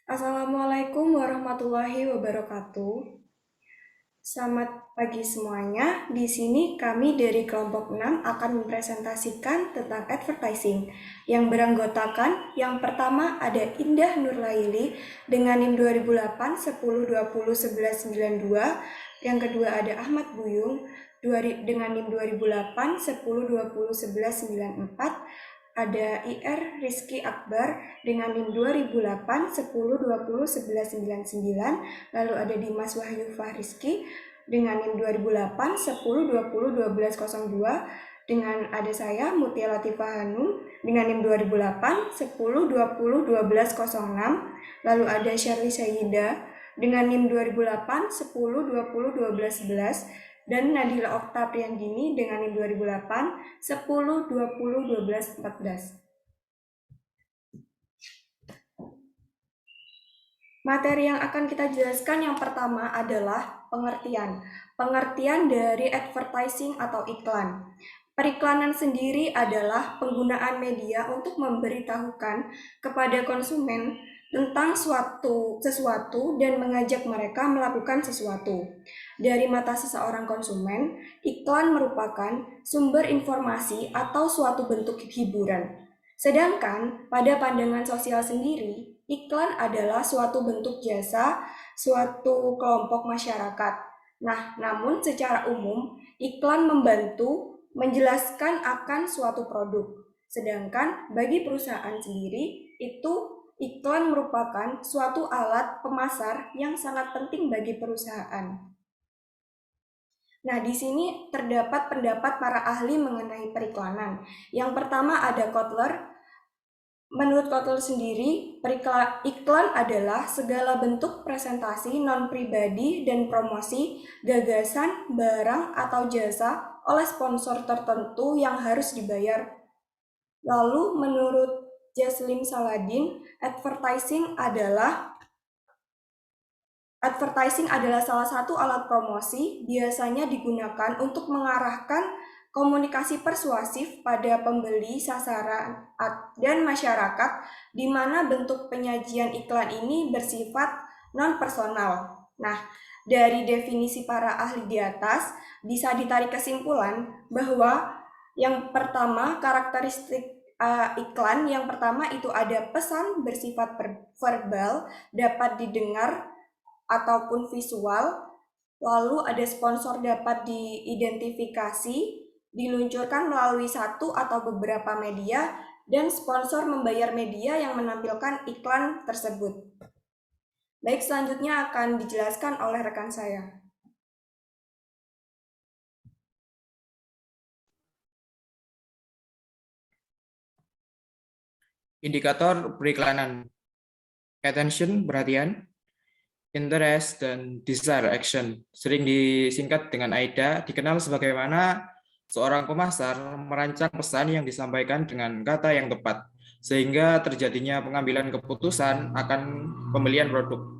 Assalamualaikum warahmatullahi wabarakatuh. Selamat pagi semuanya. Di sini kami dari kelompok 6 akan mempresentasikan tentang advertising yang beranggotakan yang pertama ada Indah Nurlaili dengan NIM 2008 10 20 11 92, yang kedua ada Ahmad Buyung dengan NIM 2008 10 20 11 94, ada IR Rizky Akbar dengan NIM 2008 10 20 11 99, lalu ada Dimas Wahyu Fahrizky dengan NIM 2008 10 20 12 02, dengan ada saya Mutia Latifah Hanum dengan NIM 2008 10 20 12 06, lalu ada Shirley Sayida dengan NIM 2008 10 20 12 11, dan Nadila Okta Priyanggini dengan NIM 2008 10 20 12 14. Materi yang akan kita jelaskan yang pertama adalah pengertian. Pengertian dari advertising atau iklan. Periklanan sendiri adalah penggunaan media untuk memberitahukan kepada konsumen tentang sesuatu dan mengajak mereka melakukan sesuatu. Dari mata seseorang konsumen, iklan merupakan sumber informasi atau suatu bentuk hiburan. Sedangkan pada pandangan sosial sendiri, iklan adalah suatu bentuk jasa suatu kelompok masyarakat. Nah, namun secara umum, iklan membantu menjelaskan akan suatu produk. Sedangkan bagi perusahaan sendiri, itu iklan merupakan suatu alat pemasar yang sangat penting bagi perusahaan. Nah, di sini terdapat pendapat para ahli mengenai periklanan. Yang pertama ada Kotler. Menurut Kotler sendiri, iklan adalah segala bentuk presentasi non-pribadi dan promosi gagasan, barang, atau jasa oleh sponsor tertentu yang harus dibayar. Lalu menurut Jaslim Saladin, advertising adalah salah satu alat promosi, biasanya digunakan untuk mengarahkan komunikasi persuasif pada pembeli sasaran dan masyarakat, di mana bentuk penyajian iklan ini bersifat non-personal. Nah, dari definisi para ahli di atas, bisa ditarik kesimpulan bahwa yang pertama, karakteristik iklan yang pertama itu ada pesan bersifat verbal, dapat didengar ataupun visual, lalu ada sponsor dapat diidentifikasi, diluncurkan melalui satu atau beberapa media, dan sponsor membayar media yang menampilkan iklan tersebut. Baik, selanjutnya akan dijelaskan oleh rekan saya. Indikator periklanan: attention, perhatian; interest, dan desire, action. Sering disingkat dengan AIDA, dikenal sebagaimana seorang pemasar merancang pesan yang disampaikan dengan kata yang tepat, sehingga terjadinya pengambilan keputusan akan pembelian produk.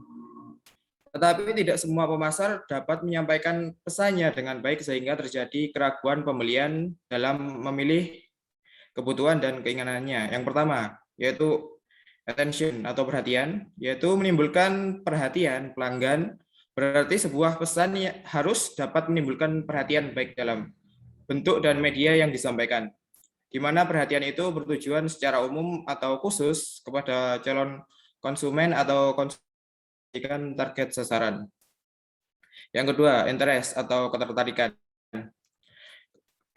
Tetapi tidak semua pemasar dapat menyampaikan pesannya dengan baik sehingga terjadi keraguan pembelian dalam memilih kebutuhan dan keinginannya. Yang pertama, yaitu attention atau perhatian, yaitu menimbulkan perhatian pelanggan. Berarti sebuah pesan harus dapat menimbulkan perhatian baik dalam bentuk dan media yang disampaikan, di mana perhatian itu bertujuan secara umum atau khusus kepada calon konsumen atau konsumen target sasaran. Yang kedua, interest atau ketertarikan.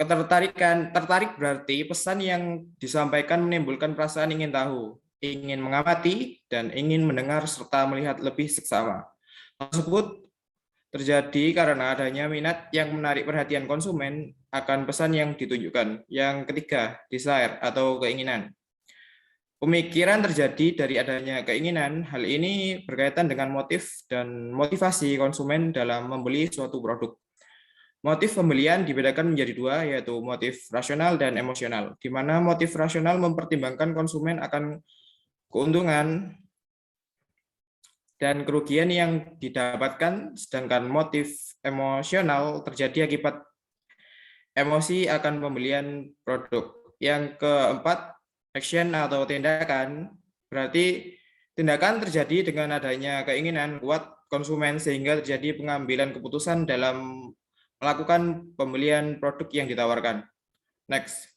Tertarik berarti pesan yang disampaikan menimbulkan perasaan ingin tahu, ingin mengamati, dan ingin mendengar serta melihat lebih seksama. Tersebut terjadi karena adanya minat yang menarik perhatian konsumen akan pesan yang ditunjukkan. Yang ketiga, desire atau keinginan. Pemikiran terjadi dari adanya keinginan. Hal ini berkaitan dengan motif dan motivasi konsumen dalam membeli suatu produk. Motif pembelian dibedakan menjadi dua, yaitu motif rasional dan emosional, di mana motif rasional mempertimbangkan konsumen akan keuntungan dan kerugian yang didapatkan, sedangkan motif emosional terjadi akibat emosi akan pembelian produk. Yang keempat, action atau tindakan, berarti Tindakan terjadi dengan adanya keinginan kuat konsumen sehingga terjadi pengambilan keputusan dalam melakukan pembelian produk yang ditawarkan. Next.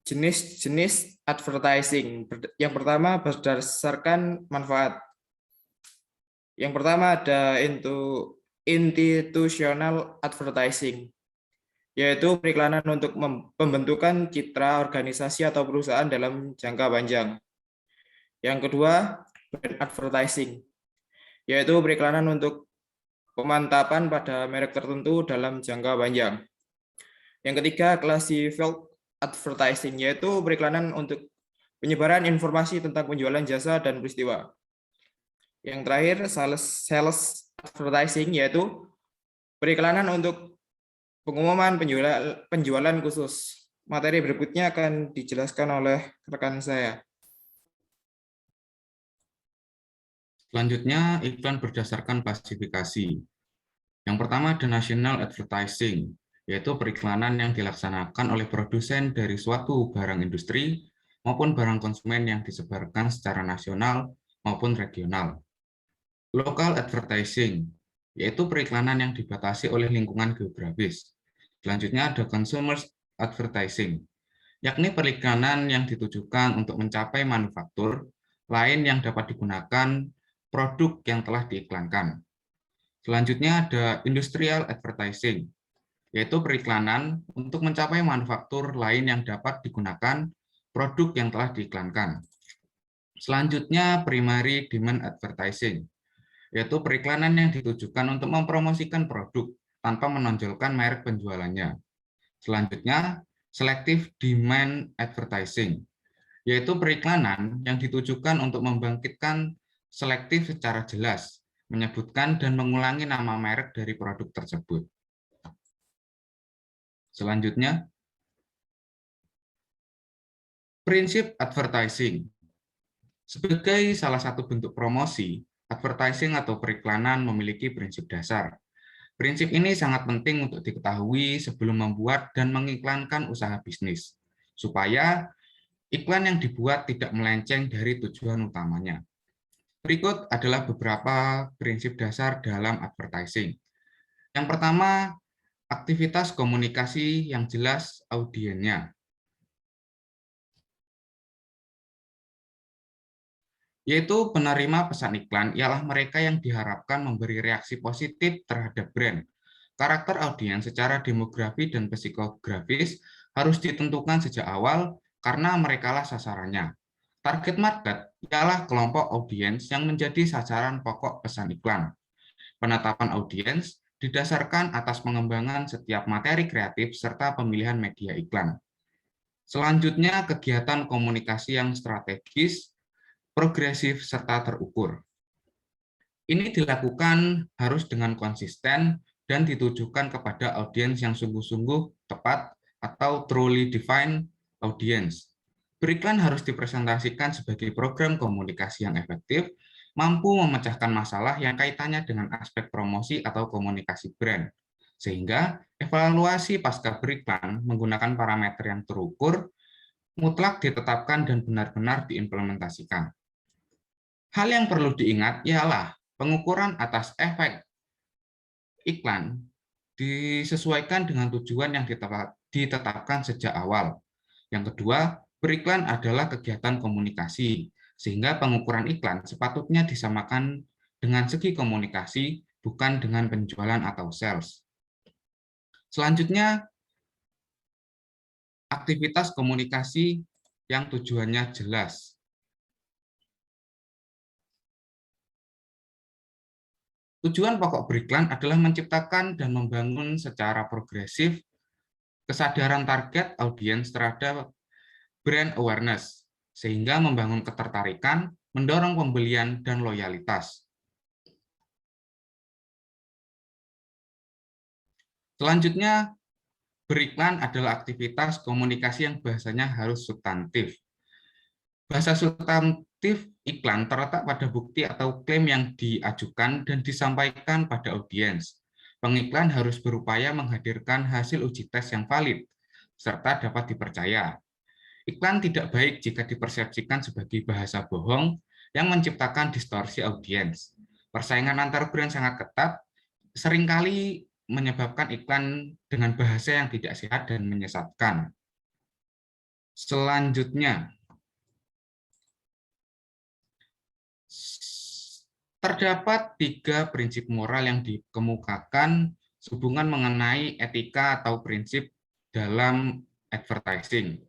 Jenis-jenis advertising. Yang pertama berdasarkan manfaat. Yang pertama ada institutional advertising, yaitu periklanan untuk pembentukan citra organisasi atau perusahaan dalam jangka panjang. Yang kedua, brand advertising, yaitu periklanan untuk pemantapan pada merek tertentu dalam jangka panjang. Yang ketiga, classified advertising, yaitu periklanan untuk penyebaran informasi tentang penjualan jasa dan peristiwa. Yang terakhir, sales advertising, yaitu periklanan untuk pengumuman penjualan khusus. Materi berikutnya akan dijelaskan oleh rekan saya. Selanjutnya, iklan berdasarkan klasifikasi. Yang pertama ada national advertising, yaitu periklanan yang dilaksanakan oleh produsen dari suatu barang industri maupun barang konsumen yang disebarkan secara nasional maupun regional. Local advertising, yaitu periklanan yang dibatasi oleh lingkungan geografis. Selanjutnya ada consumer advertising, yakni periklanan yang ditujukan untuk mencapai manufaktur lain yang dapat digunakan produk yang telah diiklankan. Selanjutnya ada industrial advertising, yaitu periklanan untuk mencapai manufaktur lain yang dapat digunakan produk yang telah diiklankan. Selanjutnya primary demand advertising, yaitu periklanan yang ditujukan untuk mempromosikan produk tanpa menonjolkan merek penjualannya. Selanjutnya selective demand advertising, yaitu periklanan yang ditujukan untuk membangkitkan selektif secara jelas, menyebutkan dan mengulangi nama merek dari produk tersebut. Selanjutnya, prinsip advertising. Sebagai salah satu bentuk promosi, advertising atau periklanan memiliki prinsip dasar. Prinsip ini sangat penting untuk diketahui sebelum membuat dan mengiklankan usaha bisnis, supaya iklan yang dibuat tidak melenceng dari tujuan utamanya. Berikut adalah beberapa prinsip dasar dalam advertising. Yang pertama, aktivitas komunikasi yang jelas audiennya, yaitu penerima pesan iklan ialah mereka yang diharapkan memberi reaksi positif terhadap brand. Karakter audiens secara demografi dan psikografis harus ditentukan sejak awal karena merekalah sasarannya. Target market ialah kelompok audiens yang menjadi sasaran pokok pesan iklan. Penetapan audiens didasarkan atas pengembangan setiap materi kreatif serta pemilihan media iklan. Selanjutnya, kegiatan komunikasi yang strategis, progresif, serta terukur. Ini dilakukan harus dengan konsisten dan ditujukan kepada audiens yang sungguh-sungguh tepat atau truly defined audience. Beriklan harus dipresentasikan sebagai program komunikasi yang efektif, mampu memecahkan masalah yang kaitannya dengan aspek promosi atau komunikasi brand. Sehingga evaluasi pasca beriklan menggunakan parameter yang terukur, mutlak ditetapkan dan benar-benar diimplementasikan. Hal yang perlu diingat ialah pengukuran atas efek iklan disesuaikan dengan tujuan yang ditetapkan sejak awal. Yang kedua, beriklan adalah kegiatan komunikasi, sehingga pengukuran iklan sepatutnya disamakan dengan segi komunikasi, bukan dengan penjualan atau sales. Selanjutnya, aktivitas komunikasi yang tujuannya jelas. Tujuan pokok beriklan adalah menciptakan dan membangun secara progresif kesadaran target audiens terhadap brand awareness, sehingga membangun ketertarikan, mendorong pembelian, dan loyalitas. Selanjutnya, beriklan adalah aktivitas komunikasi yang bahasanya harus substantif. Bahasa substantif iklan terletak pada bukti atau klaim yang diajukan dan disampaikan pada audiens. Pengiklan harus berupaya menghadirkan hasil uji tes yang valid, serta dapat dipercaya. Iklan tidak baik jika dipersepsikan sebagai bahasa bohong yang menciptakan distorsi audiens. Persaingan antar brand sangat ketat, seringkali menyebabkan iklan dengan bahasa yang tidak sehat dan menyesatkan. Selanjutnya, terdapat 3 prinsip moral yang dikemukakan hubungan mengenai etika atau prinsip dalam advertising.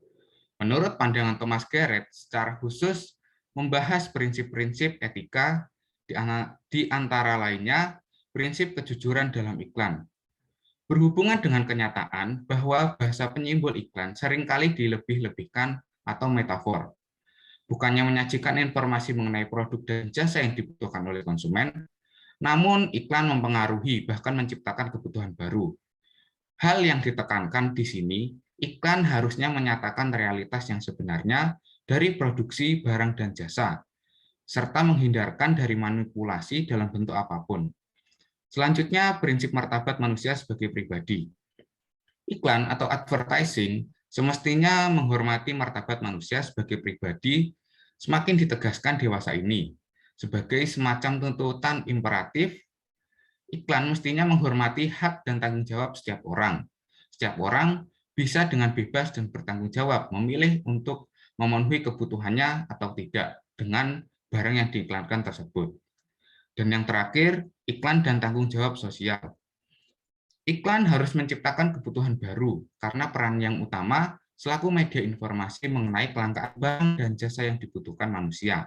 Menurut pandangan Thomas Garrett, secara khusus membahas prinsip-prinsip etika di antara lainnya prinsip kejujuran dalam iklan. Berhubungan dengan kenyataan bahwa bahasa penyimbol iklan seringkali dilebih-lebihkan atau metafor. Bukannya menyajikan informasi mengenai produk dan jasa yang dibutuhkan oleh konsumen, namun iklan mempengaruhi bahkan menciptakan kebutuhan baru. Hal yang ditekankan di sini, iklan harusnya menyatakan realitas yang sebenarnya dari produksi barang dan jasa, serta menghindarkan dari manipulasi dalam bentuk apapun. Selanjutnya, prinsip martabat manusia sebagai pribadi. Iklan atau advertising semestinya menghormati martabat manusia sebagai pribadi semakin ditegaskan dewasa ini. Sebagai semacam tuntutan imperatif, iklan mestinya menghormati hak dan tanggung jawab setiap orang. Setiap orang bisa dengan bebas dan bertanggung jawab memilih untuk memenuhi kebutuhannya atau tidak dengan barang yang diiklankan tersebut. Dan yang terakhir, iklan dan tanggung jawab sosial. Iklan harus menciptakan kebutuhan baru karena peran yang utama selaku media informasi mengenai kelangkaan barang dan jasa yang dibutuhkan manusia.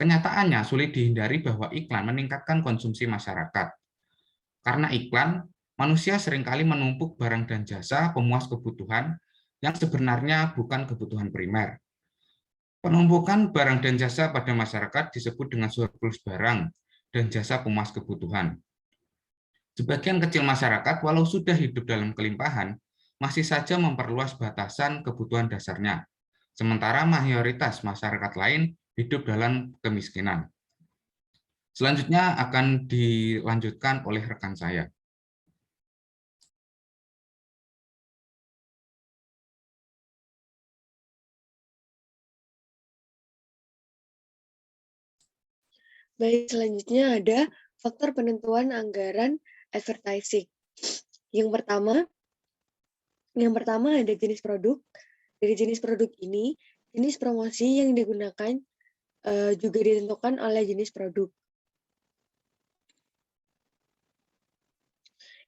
Kenyataannya sulit dihindari bahwa iklan meningkatkan konsumsi masyarakat. Karena iklan, manusia seringkali menumpuk barang dan jasa pemuas kebutuhan yang sebenarnya bukan kebutuhan primer. Penumpukan barang dan jasa pada masyarakat disebut dengan surplus barang dan jasa pemuas kebutuhan. Sebagian kecil masyarakat, walau sudah hidup dalam kelimpahan, masih saja memperluas batasan kebutuhan dasarnya, sementara mayoritas masyarakat lain hidup dalam kemiskinan. Selanjutnya akan dilanjutkan oleh rekan saya. Baik, selanjutnya ada faktor penentuan anggaran advertising. Yang pertama ada jenis produk. Dari jenis produk ini, jenis promosi yang digunakan juga ditentukan oleh jenis produk.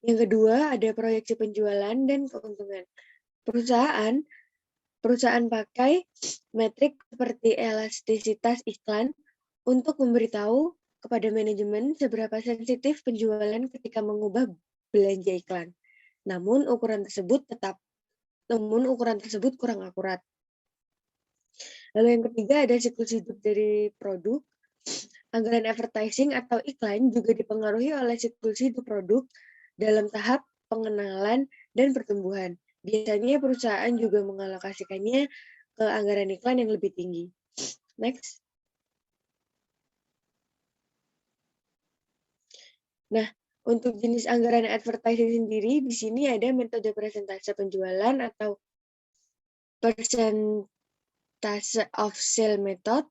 Yang kedua ada proyeksi penjualan dan keuntungan. Perusahaan pakai metrik seperti elastisitas iklan untuk memberitahu kepada manajemen seberapa sensitif penjualan ketika mengubah belanja iklan. Namun ukuran tersebut kurang akurat. Lalu yang ketiga ada siklus hidup dari produk. Anggaran advertising atau iklan juga dipengaruhi oleh siklus hidup produk dalam tahap pengenalan dan pertumbuhan. Biasanya perusahaan juga mengalokasikannya ke anggaran iklan yang lebih tinggi. Next. Nah, untuk jenis anggaran advertising sendiri, di sini ada metode persentase penjualan atau persentase of sale method.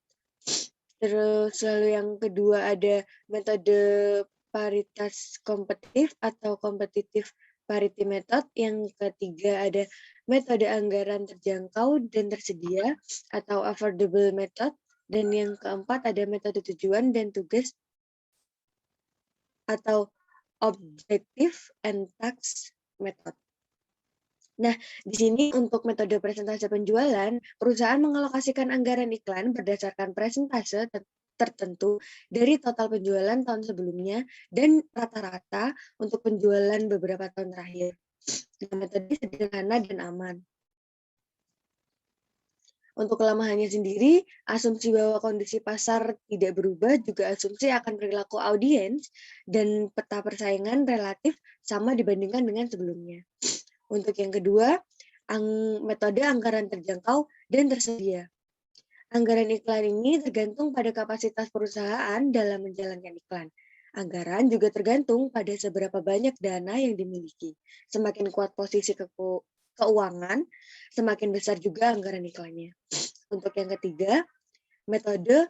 Terus lalu yang kedua ada metode paritas kompetitif atau competitive parity method. Yang ketiga ada metode anggaran terjangkau dan tersedia atau affordable method. Dan yang keempat ada metode tujuan dan tugas atau objective and task method. Nah, di sini untuk metode persentase penjualan, perusahaan mengalokasikan anggaran iklan berdasarkan persentase tertentu dari total penjualan tahun sebelumnya dan rata-rata untuk penjualan beberapa tahun terakhir. Nah, metode sederhana dan aman. Untuk kelemahannya sendiri, asumsi bahwa kondisi pasar tidak berubah juga asumsi akan perilaku audiens dan peta persaingan relatif sama dibandingkan dengan sebelumnya. Untuk yang kedua, metode anggaran terjangkau dan tersedia. Anggaran iklan ini tergantung pada kapasitas perusahaan dalam menjalankan iklan. Anggaran juga tergantung pada seberapa banyak dana yang dimiliki. Semakin kuat posisi keuangan, semakin besar juga anggaran iklannya. Untuk yang ketiga, metode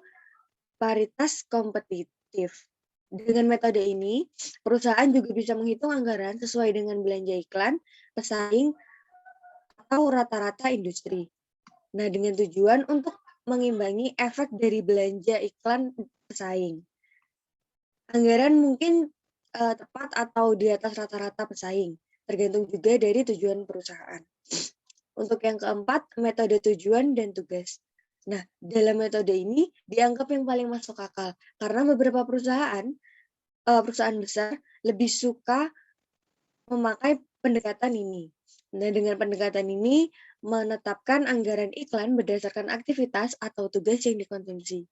paritas kompetitif. Dengan metode ini, perusahaan juga bisa menghitung anggaran sesuai dengan belanja iklan, pesaing, atau rata-rata industri. Nah, dengan tujuan untuk mengimbangi efek dari belanja iklan pesaing. Anggaran mungkin tepat atau di atas rata-rata pesaing, tergantung juga dari tujuan perusahaan. Untuk yang keempat, metode tujuan dan tugas. Nah, dalam metode ini dianggap yang paling masuk akal, karena beberapa perusahaan besar lebih suka memakai pendekatan ini. Nah, dengan pendekatan ini menetapkan anggaran iklan berdasarkan aktivitas atau tugas yang dikonsumsi.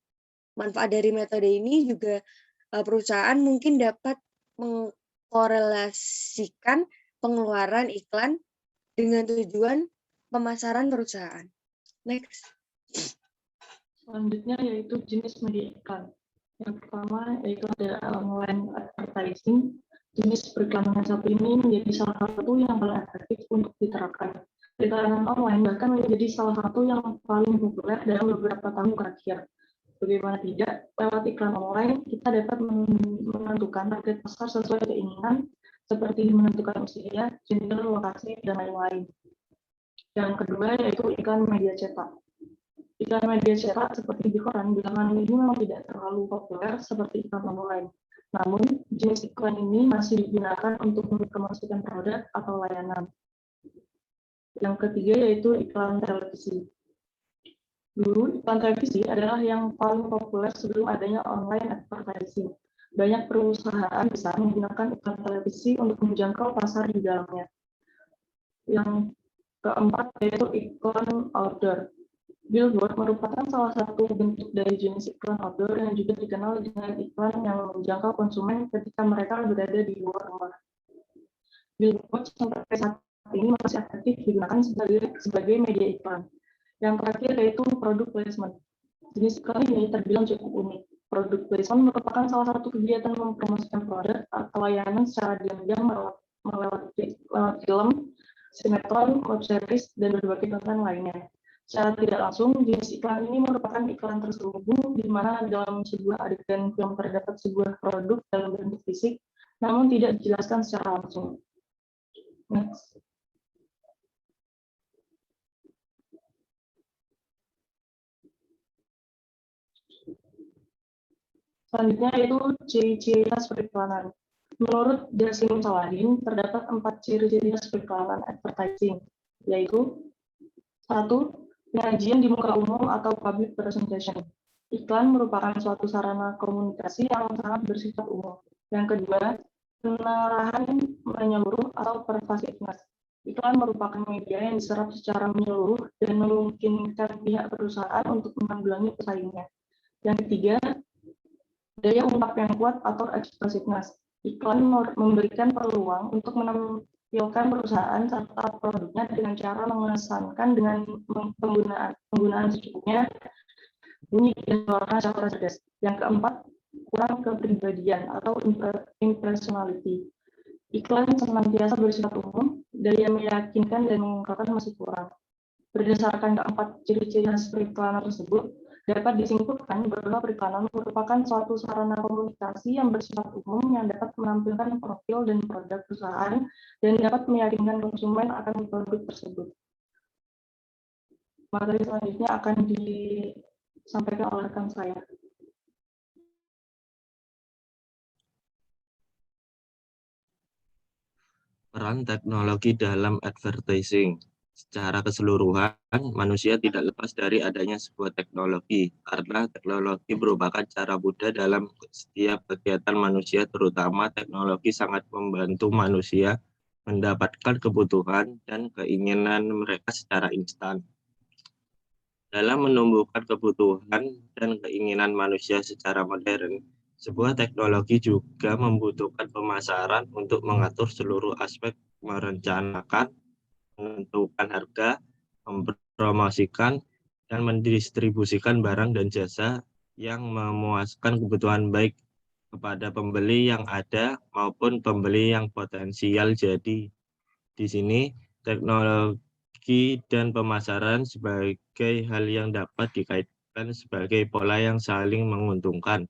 Manfaat dari metode ini juga perusahaan mungkin dapat mengkorelasikan pengeluaran iklan dengan tujuan pemasaran perusahaan. Next. Selanjutnya yaitu jenis media iklan. Yang pertama yaitu ada online advertising. Jenis periklanan yang satu ini menjadi salah satu yang paling efektif untuk diterapkan. Periklanan online bahkan menjadi salah satu yang paling populer dalam beberapa tahun terakhir. Bagaimana tidak, lewat iklan online kita dapat menentukan target pasar sesuai keinginan, seperti menentukan usia, gender, lokasi, dan lain-lain. Yang kedua yaitu iklan media cetak. Iklan media cetak seperti di koran belakangan ini memang tidak terlalu populer seperti iklan online. Namun, jenis iklan ini masih digunakan untuk mempromosikan produk atau layanan. Yang ketiga yaitu iklan televisi. Dulu, iklan televisi adalah yang paling populer sebelum adanya online advertising. Banyak perusahaan besar menggunakan iklan televisi untuk menjangkau pasar di dalamnya. Yang keempat yaitu iklan outdoor. Billboard merupakan salah satu bentuk dari jenis iklan outdoor yang juga dikenal dengan iklan yang menjangkau konsumen ketika mereka berada di luar rumah. Billboard sampai saat ini masih aktif digunakan sebagai media iklan. Yang terakhir yaitu product placement. Jenis iklan ini terbilang cukup unik. Product placement merupakan salah satu kegiatan mempromosikan produk atau layanan secara diam-diam melewat film, sinetron, web series, dan berbagai konten lainnya. Secara tidak langsung, jenis iklan ini merupakan iklan terselubung di mana dalam sebuah adegan film terdapat sebuah produk dalam bentuk fisik, namun tidak dijelaskan secara langsung. Next. Selanjutnya yaitu ciri-ciri khas periklanan. Menurut Jassim Saladin, terdapat 4 ciri-ciri khas periklanan advertising, yaitu 1. Penyajian di muka umum atau public presentation. Iklan merupakan suatu sarana komunikasi yang sangat bersifat umum. Yang kedua, penarahan menyeluruh atau pervasiveness. Iklan merupakan media yang diserap secara menyeluruh dan memungkinkan pihak perusahaan untuk menanggulangi pesaingnya. Yang ketiga, daya ungkap yang kuat atau expressiveness. Iklan memberikan peluang untuk menampilkan perusahaan serta produknya dengan cara mengesankan dengan penggunaan secukupnya, bunyi dan warna secara cerdas. Yang keempat, kurang kepribadian atau impersonality. Iklan senantiasa bersifat umum, daya meyakinkan dan mengungkapkan masih kurang. Berdasarkan keempat ciri-ciri khas periklanan tersebut, dapat disimpulkan bahwa periklanan merupakan suatu sarana komunikasi yang bersifat umum yang dapat menampilkan profil dan produk perusahaan dan dapat meyakinkan konsumen akan produk tersebut. Materi selanjutnya akan disampaikan oleh rekan saya. Peran teknologi dalam advertising. Secara keseluruhan, manusia tidak lepas dari adanya sebuah teknologi, karena teknologi merupakan cara mudah dalam setiap kegiatan manusia, terutama teknologi sangat membantu manusia mendapatkan kebutuhan dan keinginan mereka secara instan. Dalam menumbuhkan kebutuhan dan keinginan manusia secara modern, sebuah teknologi juga membutuhkan pemasaran untuk mengatur seluruh aspek, merencanakan, menentukan harga, mempromosikan, dan mendistribusikan barang dan jasa yang memuaskan kebutuhan baik kepada pembeli yang ada maupun pembeli yang potensial. Jadi, di sini dan pemasaran sebagai hal yang dapat dikaitkan sebagai pola yang saling menguntungkan.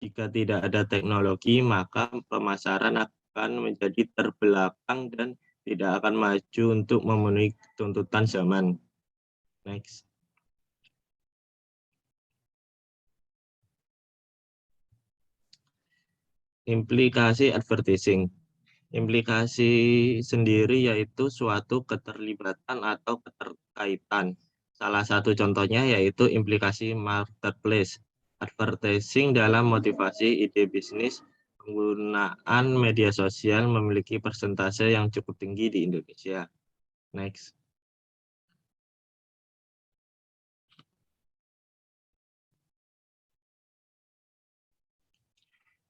Jika tidak ada teknologi, maka pemasaran akan menjadi terbelakang dan tidak akan maju untuk memenuhi tuntutan zaman. Next. Implikasi advertising. Implikasi sendiri yaitu suatu keterlibatan atau keterkaitan. Salah satu contohnya yaitu implikasi marketplace. Advertising dalam motivasi ide bisnis penggunaan media sosial memiliki persentase yang cukup tinggi di Indonesia. Next.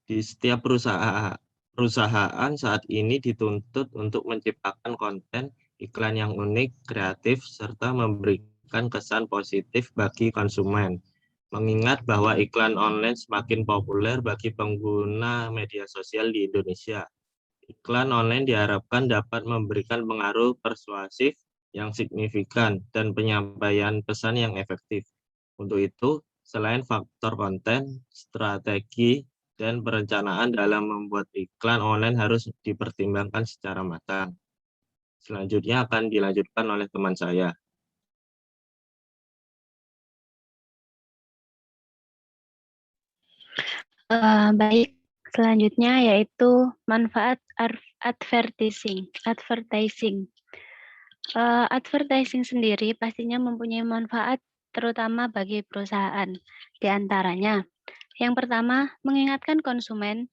Di setiap perusahaan saat ini dituntut untuk menciptakan konten iklan yang unik, kreatif, serta memberikan kesan positif bagi konsumen. Mengingat bahwa iklan online semakin populer bagi pengguna media sosial di Indonesia. Iklan online diharapkan dapat memberikan pengaruh persuasif yang signifikan dan penyampaian pesan yang efektif. Untuk itu, selain faktor konten, strategi, dan perencanaan dalam membuat iklan online harus dipertimbangkan secara matang. Selanjutnya akan dilanjutkan oleh teman saya. Baik, selanjutnya yaitu manfaat advertising. Advertising sendiri pastinya mempunyai manfaat terutama bagi perusahaan. Di antaranya, yang pertama, mengingatkan konsumen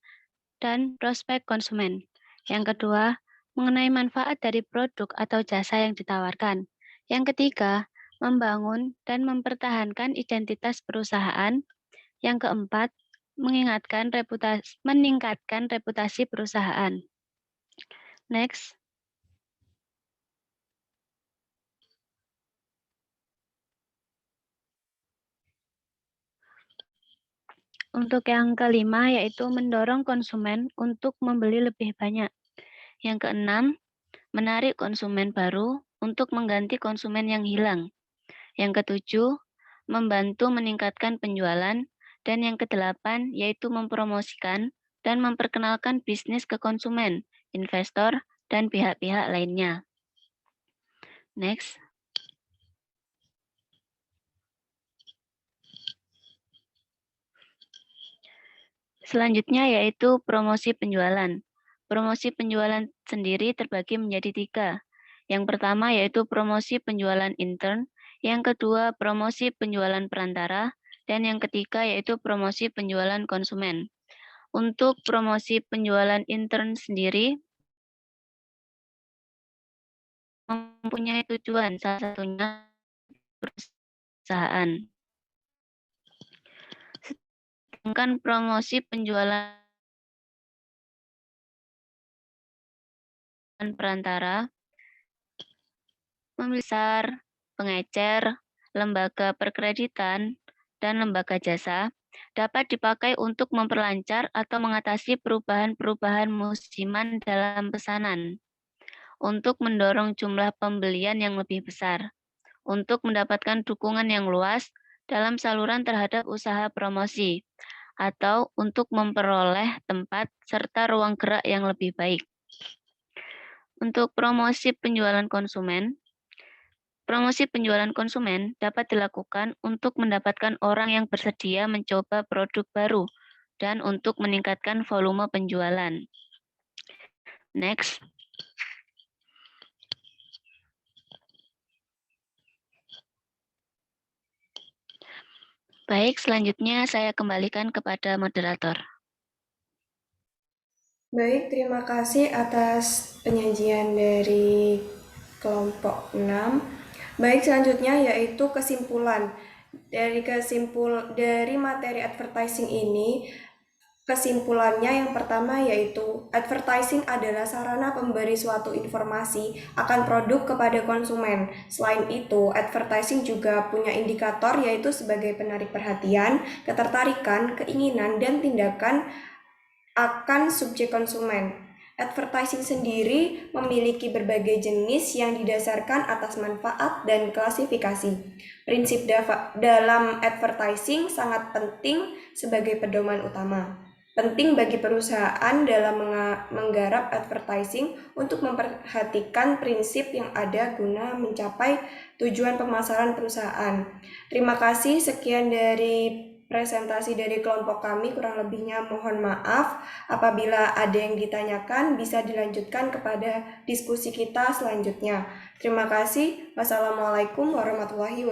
dan prospek konsumen. Yang kedua, mengenai manfaat dari produk atau jasa yang ditawarkan. Yang ketiga, membangun dan mempertahankan identitas perusahaan. Yang keempat, meningkatkan reputasi perusahaan. Next. Untuk yang kelima, yaitu mendorong konsumen untuk membeli lebih banyak. Yang keenam, menarik konsumen baru untuk mengganti konsumen yang hilang. Yang ketujuh, membantu meningkatkan penjualan. Dan yang kedelapan, yaitu mempromosikan dan memperkenalkan bisnis ke konsumen, investor, dan pihak-pihak lainnya. Next. Selanjutnya yaitu promosi penjualan. Promosi penjualan sendiri terbagi menjadi 3. Yang pertama yaitu promosi penjualan intern, yang kedua promosi penjualan perantara, dan yang ketiga yaitu promosi penjualan konsumen. Untuk promosi penjualan intern sendiri mempunyai tujuan, salah satunya perusahaan. Sedangkan promosi penjualan perantara membesar, pengecer, lembaga perkreditan, dan lembaga jasa dapat dipakai untuk memperlancar atau mengatasi perubahan-perubahan musiman dalam pesanan, untuk mendorong jumlah pembelian yang lebih besar, untuk mendapatkan dukungan yang luas dalam saluran terhadap usaha promosi, atau untuk memperoleh tempat serta ruang gerak yang lebih baik. Untuk promosi penjualan konsumen dapat dilakukan untuk mendapatkan orang yang bersedia mencoba produk baru dan untuk meningkatkan volume penjualan. Next. Baik, selanjutnya saya kembalikan kepada moderator. Baik, terima kasih atas penyajian dari kelompok 6. Baik, selanjutnya yaitu kesimpulan. Dari materi advertising ini, kesimpulannya yang pertama yaitu advertising adalah sarana pemberi suatu informasi akan produk kepada konsumen. Selain itu, advertising juga punya indikator yaitu sebagai penarik perhatian, ketertarikan, keinginan, dan tindakan akan subjek konsumen. Advertising sendiri memiliki berbagai jenis yang didasarkan atas manfaat dan klasifikasi. Prinsip dalam advertising sangat penting sebagai pedoman utama. Penting bagi perusahaan dalam menggarap advertising untuk memperhatikan prinsip yang ada guna mencapai tujuan pemasaran perusahaan. Terima kasih, sekian dari presentasi dari kelompok kami, kurang lebihnya mohon maaf. Apabila ada yang ditanyakan, bisa dilanjutkan kepada diskusi kita selanjutnya. Terima kasih. Wassalamualaikum warahmatullahi wabarakatuh.